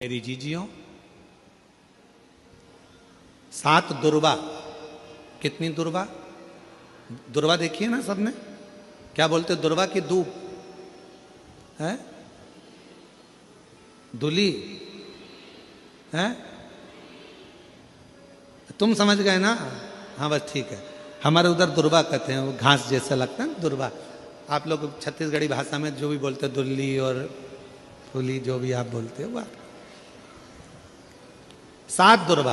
मेरी जीजियों, 7 दुर्वा। कितनी दुर्वा? दुर्वा देखिए ना सबने, क्या बोलते दुर्वा की दूब है, दुली है। तुम समझ गए ना? हाँ बस ठीक है। हमारे उधर दुर्वा कहते हैं, वो घास जैसा लगता है दुर्वा। आप लोग छत्तीसगढ़ी भाषा में जो भी बोलते हैं दुल्ली और फूली, जो भी आप बोलते हो, 7 दुर्वा।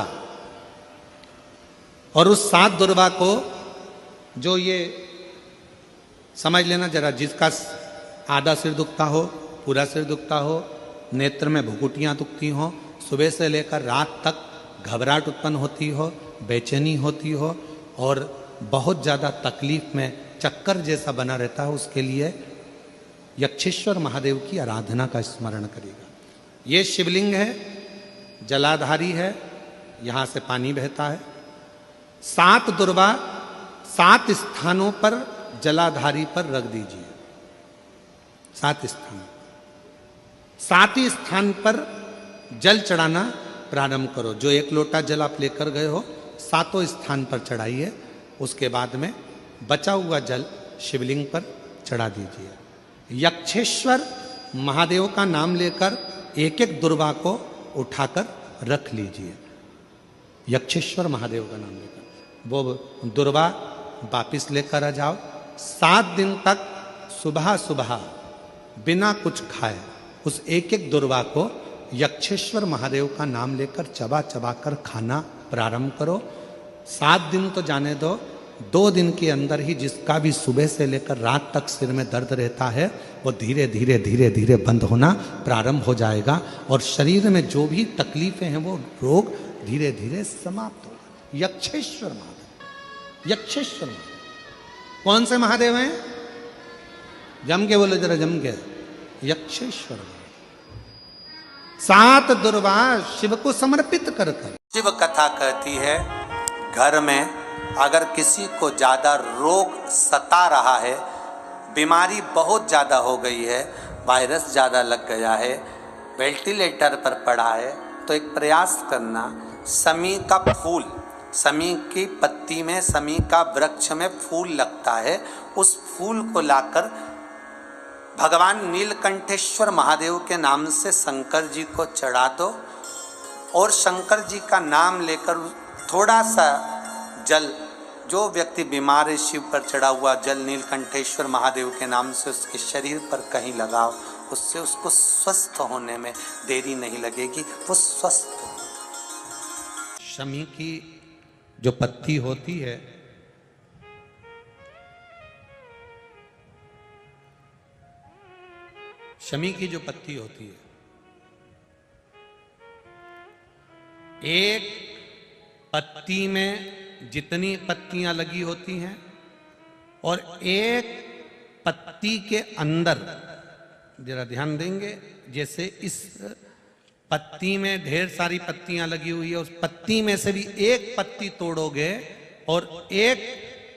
और उस 7 दुर्वा को जो ये समझ लेना जरा, जिसका आधा सिर दुखता हो, पूरा सिर दुखता हो, नेत्र में भुकुटियां दुखती हो, सुबह से लेकर रात तक घबराहट उत्पन्न होती हो, बेचैनी होती हो और बहुत ज़्यादा तकलीफ में चक्कर जैसा बना रहता है, उसके लिए यक्षेश्वर महादेव की आराधना का स्मरण करेगा। ये शिवलिंग है, जलाधारी है, यहाँ से पानी बहता है। 7 दुर्वा 7 स्थानों पर जलाधारी पर रख दीजिए। 7 स्थान, 7 ही स्थान पर जल चढ़ाना प्रारंभ करो। जो 1 लोटा जल आप लेकर गए हो, 7 स्थान पर चढ़ाइए। उसके बाद में बचा हुआ जल शिवलिंग पर चढ़ा दीजिए। यक्षेश्वर महादेव का नाम लेकर एक एक दुर्वा को उठाकर रख लीजिए। यक्षेश्वर महादेव का नाम लेकर वो दुर्वा वापिस लेकर आ जाओ। 7 दिन तक सुबह सुबह बिना कुछ खाए उस एक एक दुर्वा को यक्षेश्वर महादेव का नाम लेकर चबा चबा कर खाना प्रारंभ करो। 7 दिन तो जाने दो, 2 दिन के अंदर ही जिसका भी सुबह से लेकर रात तक सिर में दर्द रहता है, वो धीरे धीरे धीरे धीरे बंद होना प्रारंभ हो जाएगा और शरीर में जो भी तकलीफें हैं वो रोग धीरे धीरे समाप्त होगा। यक्षेश्वर महादेव, यक्षेश्वर महादेव। कौन से महादेव हैं? जम के बोलो जरा, जम के। यक्षेश्वर महादेव। 7 दुर्वा शिव को समर्पित कर कर। शिव कथा कहती है, घर में अगर किसी को ज़्यादा रोग सता रहा है, बीमारी बहुत ज़्यादा हो गई है, वायरस ज़्यादा लग गया है, वेंटिलेटर पर पड़ा है, तो एक प्रयास करना, समी का फूल, समी की पत्ती में, समी का वृक्ष में फूल लगता है, उस फूल को लाकर भगवान नीलकंठेश्वर महादेव के नाम से शंकर जी को चढ़ा दो और शंकर जी का नाम लेकर थोड़ा सा जल, जो व्यक्ति बीमार है, शिव पर चढ़ा हुआ जल नीलकंठेश्वर महादेव के नाम से उसके शरीर पर कहीं लगाओ। उससे उसको स्वस्थ होने में देरी नहीं लगेगी, वो स्वस्थ हो। शमी की जो पत्ती होती है, शमी की जो पत्ती होती है, एक पत्ती में जितनी पत्तियां लगी होती हैं और एक पत्ती के अंदर, जरा ध्यान देंगे, जैसे इस पत्ती में ढेर सारी पत्तियां लगी हुई है, उस पत्ती में से भी एक पत्ती तोड़ोगे और एक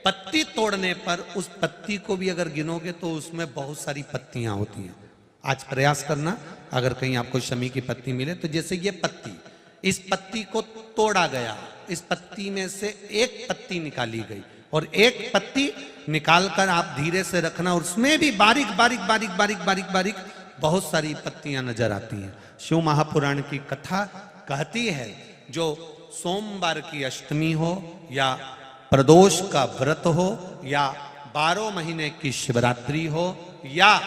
पत्ती तोड़ने पर उस पत्ती को भी अगर गिनोगे तो उसमें बहुत सारी पत्तियां होती हैं। आज प्रयास करना, अगर कहीं आपको शमी की पत्ती मिले तो जैसे ये पत्ती, इस पत्ती को तोड़ा गया, इस पत्ती में से एक पत्ती निकाली गई और एक पत्ती निकालकर आप धीरे से रखना, और उसमें भी बारीक बारीक बारीक बारीक बारीक बारीक बहुत सारी पत्तियां नजर आती हैं। शिव महापुराण की कथा कहती है, जो सोमवार की अष्टमी हो या प्रदोष का व्रत हो या 12 महीने की शिवरात्रि हो या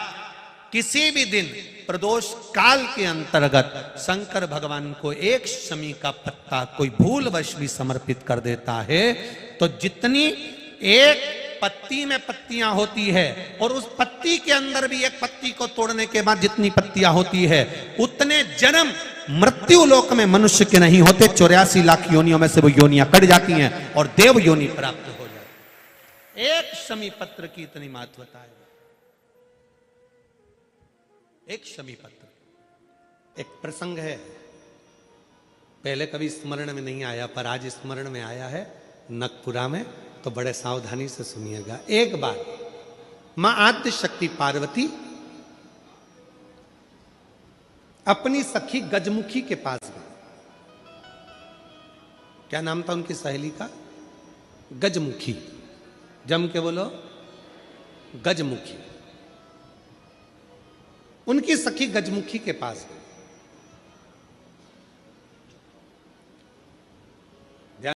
किसी भी दिन प्रदोष काल के अंतर्गत शंकर भगवान को एक शमी का पत्ता कोई भूलवश भी समर्पित कर देता है, तो जितनी एक पत्ती में पत्तियां होती है और उस पत्ती के अंदर भी एक पत्ती को तोड़ने के बाद जितनी पत्तियां होती है, उतने जन्म मृत्यु लोक में मनुष्य के नहीं होते। 84 लाख योनियों में से वो योनियां कट जाती हैं और देव योनि प्राप्त हो जाती है। एक शमी पत्र की इतनी महत्वता है। एक शमी पत्र। एक प्रसंग है, पहले कभी स्मरण में नहीं आया पर आज स्मरण में आया है, नगपुरा में, तो बड़े सावधानी से सुनिएगा। एक बार मां आद्य शक्ति पार्वती अपनी सखी गजमुखी के पास गए। क्या नाम था उनकी सहेली का? गजमुखी। जम के बोलो, गजमुखी। उनकी सखी गजमुखी के पास गए।